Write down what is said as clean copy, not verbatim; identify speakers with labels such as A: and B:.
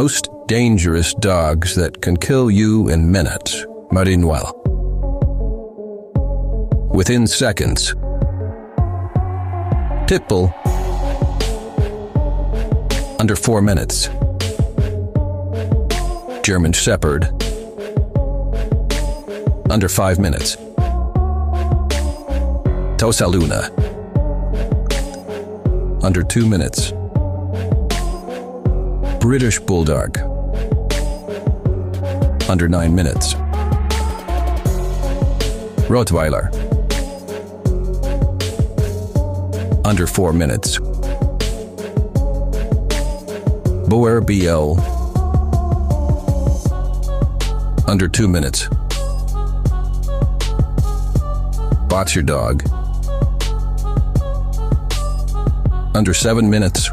A: Most dangerous dogs that can kill you in minutes. Malinois. Within seconds. Pitbull. Under 4 minutes. German Shepherd. Under 5 minutes. Tosa Luna. Under 2 minutes. British Bulldog. Under 9 minutes. Rottweiler. Under 4 minutes. Boer BL. Under 2 minutes. Boxer Dog. Under 7 minutes.